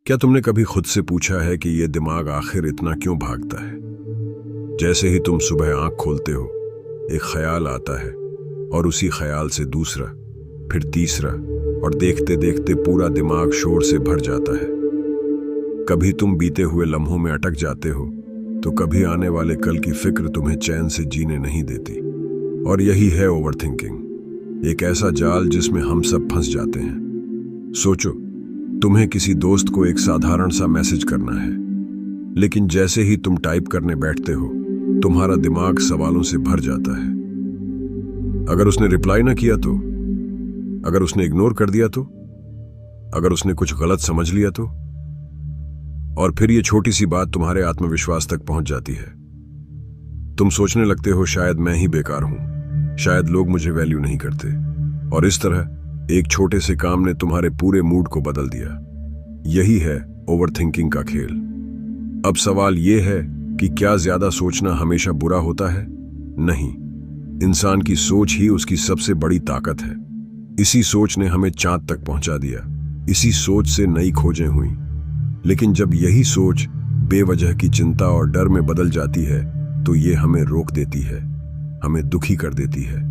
क्या तुमने कभी खुद से पूछा है कि यह दिमाग आखिर इतना क्यों भागता है? जैसे ही तुम सुबह आंख खोलते हो, एक ख्याल आता है और उसी ख्याल से दूसरा, फिर तीसरा, और देखते देखते पूरा दिमाग शोर से भर जाता है। कभी तुम बीते हुए लम्हों में अटक जाते हो, तो कभी आने वाले कल की फिक्र तुम्हें चैन से जीने नहीं देती। और यही है ओवरथिंकिंग, एक ऐसा जाल जिसमें हम सब फंस जाते हैं। सोचो, तुम्हें किसी दोस्त को एक साधारण सा मैसेज करना है, लेकिन जैसे ही तुम टाइप करने बैठते हो, तुम्हारा दिमाग सवालों से भर जाता है। अगर उसने रिप्लाई ना किया तो? अगर उसने इग्नोर कर दिया तो? अगर उसने कुछ गलत समझ लिया तो? और फिर ये छोटी सी बात तुम्हारे आत्मविश्वास तक पहुंच जाती है। तुम सोचने लगते हो, शायद मैं ही बेकार हूं, शायद लोग मुझे वैल्यू नहीं करते। और इस तरह एक छोटे से काम ने तुम्हारे पूरे मूड को बदल दिया। यही है ओवरथिंकिंग का खेल। अब सवाल यह है कि क्या ज्यादा सोचना हमेशा बुरा होता है? नहीं, इंसान की सोच ही उसकी सबसे बड़ी ताकत है। इसी सोच ने हमें चांद तक पहुंचा दिया, इसी सोच से नई खोजें हुई। लेकिन जब यही सोच बेवजह की चिंता और डर में बदल जाती है, तो ये हमें रोक देती है, हमें दुखी कर देती है।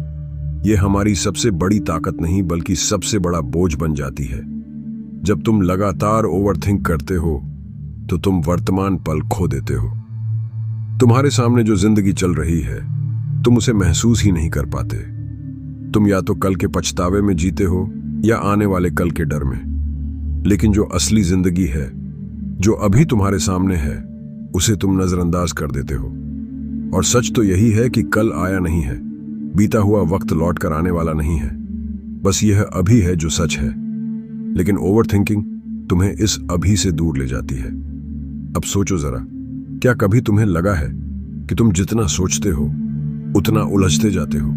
ये हमारी सबसे बड़ी ताकत नहीं, बल्कि सबसे बड़ा बोझ बन जाती है। जब तुम लगातार ओवरथिंक करते हो, तो तुम वर्तमान पल खो देते हो। तुम्हारे सामने जो जिंदगी चल रही है, तुम उसे महसूस ही नहीं कर पाते। तुम या तो कल के पछतावे में जीते हो या आने वाले कल के डर में। लेकिन जो असली जिंदगी है, जो अभी तुम्हारे सामने है, उसे तुम नजरअंदाज कर देते हो। और सच तो यही है कि कल आया नहीं है, बीता हुआ वक्त लौट कर आने वाला नहीं है। बस यह अभी है जो सच है। लेकिन ओवरथिंकिंग तुम्हें इस अभी से दूर ले जाती है। अब सोचो जरा, क्या कभी तुम्हें लगा है कि तुम जितना सोचते हो उतना उलझते जाते हो?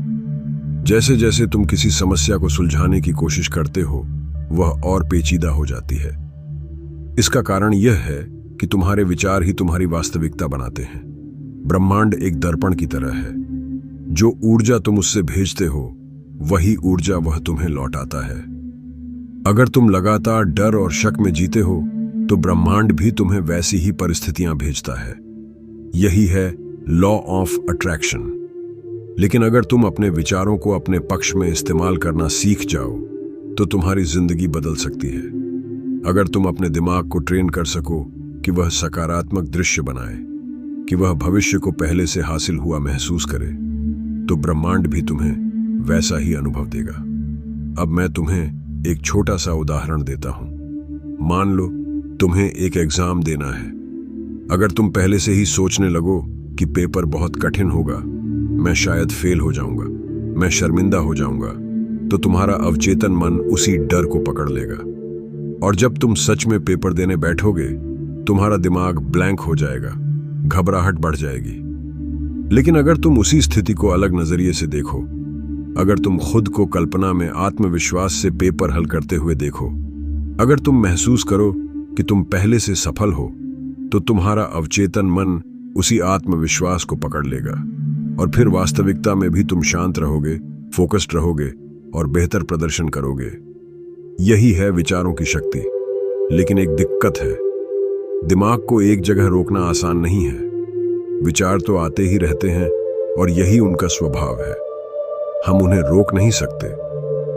जैसे जैसे तुम किसी समस्या को सुलझाने की कोशिश करते हो, वह और पेचीदा हो जाती है। इसका कारण यह है कि तुम्हारे विचार ही तुम्हारी वास्तविकता बनाते हैं। ब्रह्मांड एक दर्पण की तरह है। जो ऊर्जा तुम उससे भेजते हो, वही ऊर्जा वह तुम्हें लौटाता है। अगर तुम लगातार डर और शक में जीते हो, तो ब्रह्मांड भी तुम्हें वैसी ही परिस्थितियां भेजता है। यही है लॉ ऑफ अट्रैक्शन। लेकिन अगर तुम अपने विचारों को अपने पक्ष में इस्तेमाल करना सीख जाओ, तो तुम्हारी जिंदगी बदल सकती है। अगर तुम अपने दिमाग को ट्रेन कर सको कि वह सकारात्मक दृश्य बनाए, कि वह भविष्य को पहले से हासिल हुआ महसूस करे, तो ब्रह्मांड भी तुम्हें वैसा ही अनुभव देगा। अब मैं तुम्हें एक छोटा सा उदाहरण देता हूं। मान लो तुम्हें एक एग्जाम देना है। अगर तुम पहले से ही सोचने लगो कि पेपर बहुत कठिन होगा, मैं शायद फेल हो जाऊंगा, मैं शर्मिंदा हो जाऊंगा, तो तुम्हारा अवचेतन मन उसी डर को पकड़ लेगा। और जब तुम सच में पेपर देने बैठोगे, तुम्हारा दिमाग ब्लैंक हो जाएगा, घबराहट बढ़ जाएगी। लेकिन अगर तुम उसी स्थिति को अलग नजरिए से देखो, अगर तुम खुद को कल्पना में आत्मविश्वास से पेपर हल करते हुए देखो, अगर तुम महसूस करो कि तुम पहले से सफल हो, तो तुम्हारा अवचेतन मन उसी आत्मविश्वास को पकड़ लेगा। और फिर वास्तविकता में भी तुम शांत रहोगे, फोकस्ड रहोगे और बेहतर प्रदर्शन करोगे। यही है विचारों की शक्ति। लेकिन एक दिक्कत है, दिमाग को एक जगह रोकना आसान नहीं है। विचार तो आते ही रहते हैं और यही उनका स्वभाव है। हम उन्हें रोक नहीं सकते,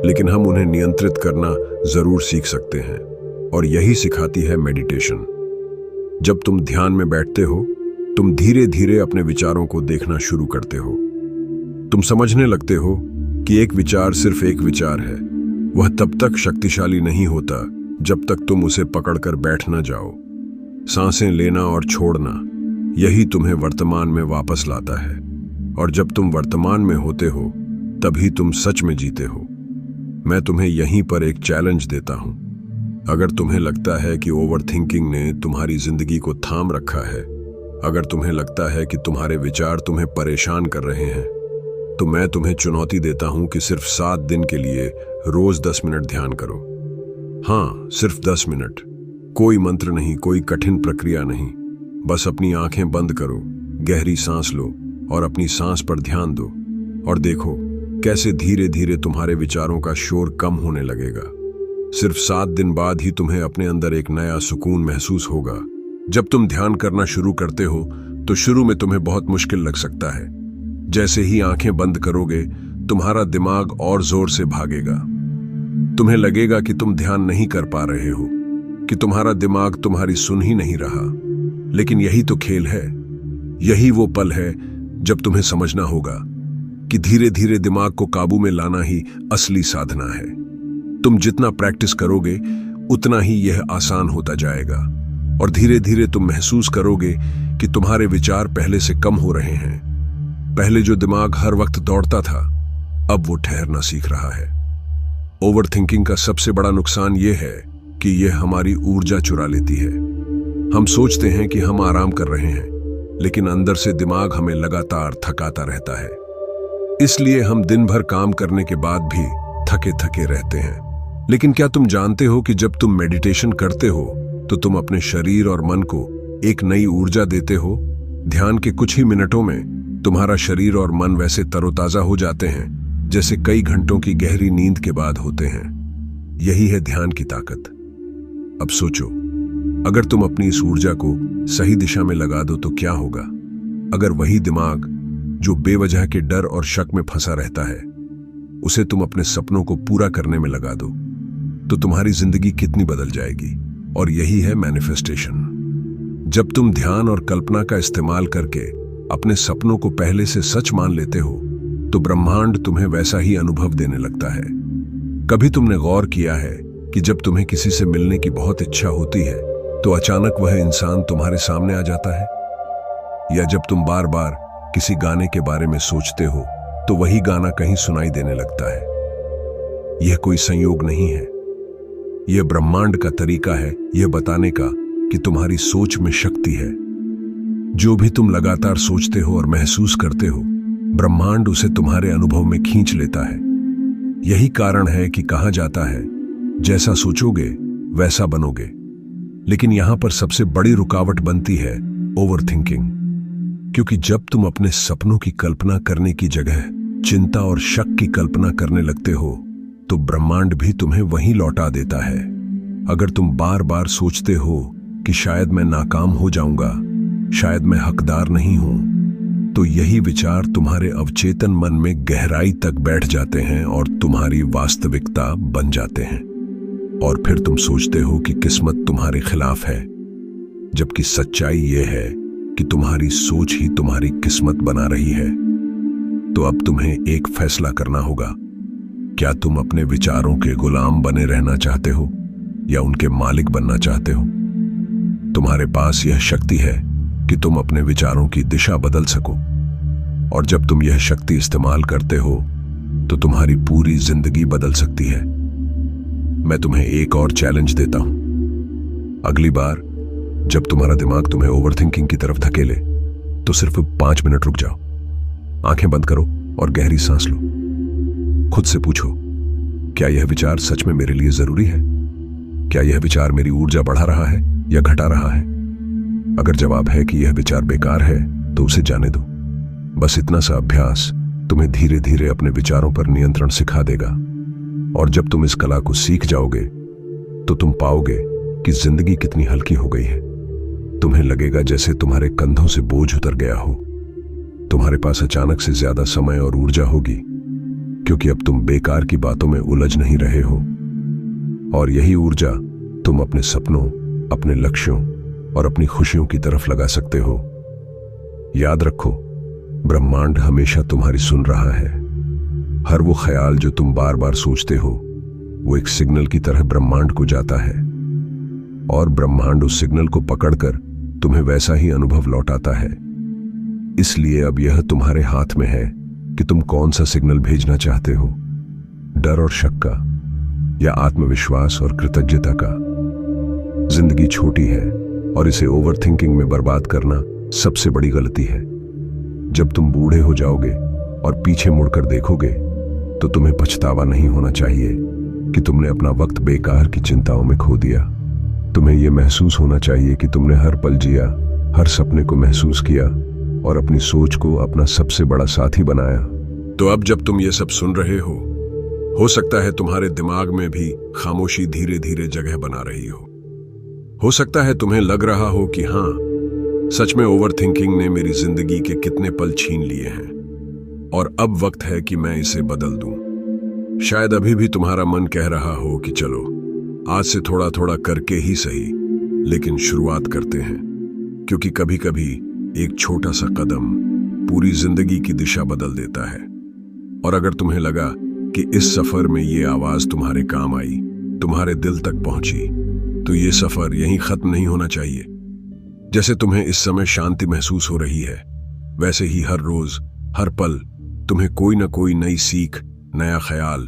लेकिन हम उन्हें नियंत्रित करना जरूर सीख सकते हैं। और यही सिखाती है मेडिटेशन। जब तुम ध्यान में बैठते हो, तुम धीरे धीरे अपने विचारों को देखना शुरू करते हो। तुम समझने लगते हो कि एक विचार सिर्फ एक विचार है। वह तब तक शक्तिशाली नहीं होता जब तक तुम उसे पकड़कर बैठ न जाओ। सांसें लेना और छोड़ना, यही तुम्हें वर्तमान में वापस लाता है। और जब तुम वर्तमान में होते हो, तभी तुम सच में जीते हो। मैं तुम्हें यहीं पर एक चैलेंज देता हूं। अगर तुम्हें लगता है कि ओवरथिंकिंग ने तुम्हारी जिंदगी को थाम रखा है, अगर तुम्हें लगता है कि तुम्हारे विचार तुम्हें परेशान कर रहे हैं, तो मैं तुम्हें चुनौती देता हूं कि सिर्फ 7 दिन के लिए रोज 10 मिनट ध्यान करो। हाँ, सिर्फ 10 मिनट। कोई मंत्र नहीं, कोई कठिन प्रक्रिया नहीं। बस अपनी आंखें बंद करो, गहरी सांस लो और अपनी सांस पर ध्यान दो। और देखो कैसे धीरे धीरे तुम्हारे विचारों का शोर कम होने लगेगा। सिर्फ 7 दिन बाद ही तुम्हें अपने अंदर एक नया सुकून महसूस होगा। जब तुम ध्यान करना शुरू करते हो तो शुरू में तुम्हें बहुत मुश्किल लग सकता है। जैसे ही आंखें बंद करोगे तुम्हारा दिमाग और जोर से भागेगा। तुम्हें लगेगा कि तुम ध्यान नहीं कर पा रहे हो, कि तुम्हारा दिमाग तुम्हारी सुन ही नहीं रहा। लेकिन यही तो खेल है। यही वो पल है जब तुम्हें समझना होगा कि धीरे धीरे दिमाग को काबू में लाना ही असली साधना है। तुम जितना प्रैक्टिस करोगे उतना ही यह आसान होता जाएगा और धीरे धीरे तुम महसूस करोगे कि तुम्हारे विचार पहले से कम हो रहे हैं। पहले जो दिमाग हर वक्त दौड़ता था, अब वो ठहरना सीख रहा है। ओवर थिंकिंग का सबसे बड़ा नुकसान यह है कि यह हमारी ऊर्जा चुरा लेती है। हम सोचते हैं कि हम आराम कर रहे हैं, लेकिन अंदर से दिमाग हमें लगातार थकाता रहता है। इसलिए हम दिन भर काम करने के बाद भी थके थके रहते हैं। लेकिन क्या तुम जानते हो कि जब तुम मेडिटेशन करते हो तो तुम अपने शरीर और मन को एक नई ऊर्जा देते हो। ध्यान के कुछ ही मिनटों में तुम्हारा शरीर और मन वैसे तरोताजा हो जाते हैं जैसे कई घंटों की गहरी नींद के बाद होते हैं। यही है ध्यान की ताकत। अब सोचो, अगर तुम अपनी इस ऊर्जा को सही दिशा में लगा दो तो क्या होगा? अगर वही दिमाग जो बेवजह के डर और शक में फंसा रहता है, उसे तुम अपने सपनों को पूरा करने में लगा दो, तो तुम्हारी जिंदगी कितनी बदल जाएगी। और यही है मैनिफेस्टेशन। जब तुम ध्यान और कल्पना का इस्तेमाल करके अपने सपनों को पहले से सच मान लेते हो तो ब्रह्मांड तुम्हें वैसा ही अनुभव देने लगता है। कभी तुमने गौर किया है कि जब तुम्हें किसी से मिलने की बहुत इच्छा होती है तो अचानक वह इंसान तुम्हारे सामने आ जाता है? या जब तुम बार बार किसी गाने के बारे में सोचते हो तो वही गाना कहीं सुनाई देने लगता है? यह कोई संयोग नहीं है, यह ब्रह्मांड का तरीका है यह बताने का कि तुम्हारी सोच में शक्ति है। जो भी तुम लगातार सोचते हो और महसूस करते हो, ब्रह्मांड उसे तुम्हारे अनुभव में खींच लेता है। यही कारण है कि कहा जाता है, जैसा सोचोगे वैसा बनोगे। लेकिन यहां पर सबसे बड़ी रुकावट बनती है ओवर थिंकिंग। क्योंकि जब तुम अपने सपनों की कल्पना करने की जगह चिंता और शक की कल्पना करने लगते हो तो ब्रह्मांड भी तुम्हें वहीं लौटा देता है। अगर तुम बार बार सोचते हो कि शायद मैं नाकाम हो जाऊंगा, शायद मैं हकदार नहीं हूं, तो यही विचार तुम्हारे अवचेतन मन में गहराई तक बैठ जाते हैं और तुम्हारी वास्तविकता बन जाते हैं। और फिर तुम सोचते हो कि किस्मत तुम्हारे खिलाफ है, जबकि सच्चाई यह है कि तुम्हारी सोच ही तुम्हारी किस्मत बना रही है। तो अब तुम्हें एक फैसला करना होगा। क्या तुम अपने विचारों के गुलाम बने रहना चाहते हो या उनके मालिक बनना चाहते हो? तुम्हारे पास यह शक्ति है कि तुम अपने विचारों की दिशा बदल सको। और जब तुम यह शक्ति इस्तेमाल करते हो तो तुम्हारी पूरी जिंदगी बदल सकती है। मैं तुम्हें एक और चैलेंज देता हूं। अगली बार जब तुम्हारा दिमाग तुम्हें ओवरथिंकिंग की तरफ धकेले तो सिर्फ 5 मिनट रुक जाओ, आंखें बंद करो और गहरी सांस लो। खुद से पूछो, क्या यह विचार सच में मेरे लिए जरूरी है? क्या यह विचार मेरी ऊर्जा बढ़ा रहा है या घटा रहा है? अगर जवाब है कि यह विचार बेकार है तो उसे जाने दो। बस इतना सा अभ्यास तुम्हें धीरे धीरे अपने विचारों पर नियंत्रण सिखा देगा। और जब तुम इस कला को सीख जाओगे तो तुम पाओगे कि जिंदगी कितनी हल्की हो गई है। तुम्हें लगेगा जैसे तुम्हारे कंधों से बोझ उतर गया हो। तुम्हारे पास अचानक से ज्यादा समय और ऊर्जा होगी, क्योंकि अब तुम बेकार की बातों में उलझ नहीं रहे हो। और यही ऊर्जा तुम अपने सपनों, अपने लक्ष्यों और अपनी खुशियों की तरफ लगा सकते हो। याद रखो, ब्रह्मांड हमेशा तुम्हारी सुन रहा है। हर वो ख्याल जो तुम बार बार सोचते हो वो एक सिग्नल की तरह ब्रह्मांड को जाता है, और ब्रह्मांड उस सिग्नल को पकड़कर तुम्हें वैसा ही अनुभव लौटाता है। इसलिए अब यह तुम्हारे हाथ में है कि तुम कौन सा सिग्नल भेजना चाहते हो, डर और शक का या आत्मविश्वास और कृतज्ञता का। जिंदगी छोटी है और इसे ओवरथिंकिंग में बर्बाद करना सबसे बड़ी गलती है। जब तुम बूढ़े हो जाओगे और पीछे मुड़कर देखोगे तो तुम्हें पछतावा नहीं होना चाहिए कि तुमने अपना वक्त बेकार की चिंताओं में खो दिया। तुम्हें यह महसूस होना चाहिए कि तुमने हर पल जिया, हर सपने को महसूस किया और अपनी सोच को अपना सबसे बड़ा साथी बनाया। तो अब जब तुम ये सब सुन रहे हो हो सकता है तुम्हारे दिमाग में भी खामोशी धीरे धीरे जगह बना रही हो सकता है तुम्हें लग रहा हो कि हाँ, सच में ओवरथिंकिंग ने मेरी जिंदगी के कितने पल छीन लिए हैं और अब वक्त है कि मैं इसे बदल दूं। शायद अभी भी तुम्हारा मन कह रहा हो कि चलो आज से थोड़ा थोड़ा करके ही सही, लेकिन शुरुआत करते हैं, क्योंकि कभी कभी एक छोटा सा कदम पूरी जिंदगी की दिशा बदल देता है। और अगर तुम्हें लगा कि इस सफर में ये आवाज तुम्हारे काम आई, तुम्हारे दिल तक पहुंची, तो ये सफर यहीं खत्म नहीं होना चाहिए। जैसे तुम्हें इस समय शांति महसूस हो रही है, वैसे ही हर रोज हर पल तुम्हें कोई ना कोई नई सीख, नया ख्याल,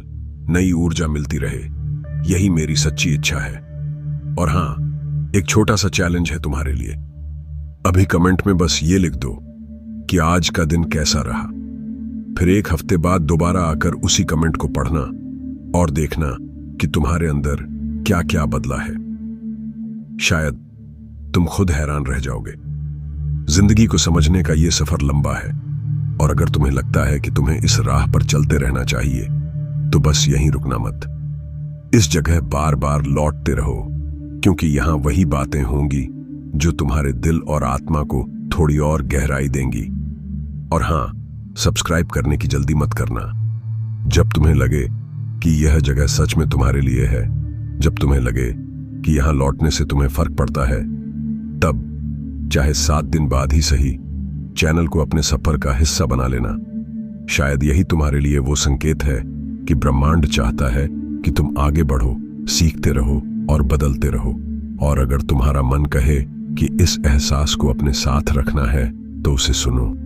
नई ऊर्जा मिलती रहे। यही मेरी सच्ची इच्छा है। और हाँ, एक छोटा सा चैलेंज है तुम्हारे लिए। अभी कमेंट में बस ये लिख दो कि आज का दिन कैसा रहा। फिर एक हफ्ते बाद दोबारा आकर उसी कमेंट को पढ़ना और देखना कि तुम्हारे अंदर क्या क्या बदला है। शायद तुम खुद हैरान रह जाओगे। जिंदगी को समझने का यह सफर लंबा है, और अगर तुम्हें लगता है कि तुम्हें इस राह पर चलते रहना चाहिए, तो बस यहीं रुकना मत। इस जगह बार बार लौटते रहो, क्योंकि यहां वही बातें होंगी जो तुम्हारे दिल और आत्मा को थोड़ी और गहराई देंगी। और हां, सब्सक्राइब करने की जल्दी मत करना। जब तुम्हें लगे कि यह जगह सच में तुम्हारे लिए है, जब तुम्हें लगे कि यहां लौटने से तुम्हें फर्क पड़ता है, तब चाहे 7 दिन बाद ही सही, चैनल को अपने सफर का हिस्सा बना लेना। शायद यही तुम्हारे लिए वो संकेत है कि ब्रह्मांड चाहता है कि तुम आगे बढ़ो, सीखते रहो और बदलते रहो। और अगर तुम्हारा मन कहे कि इस एहसास को अपने साथ रखना है, तो उसे सुनो।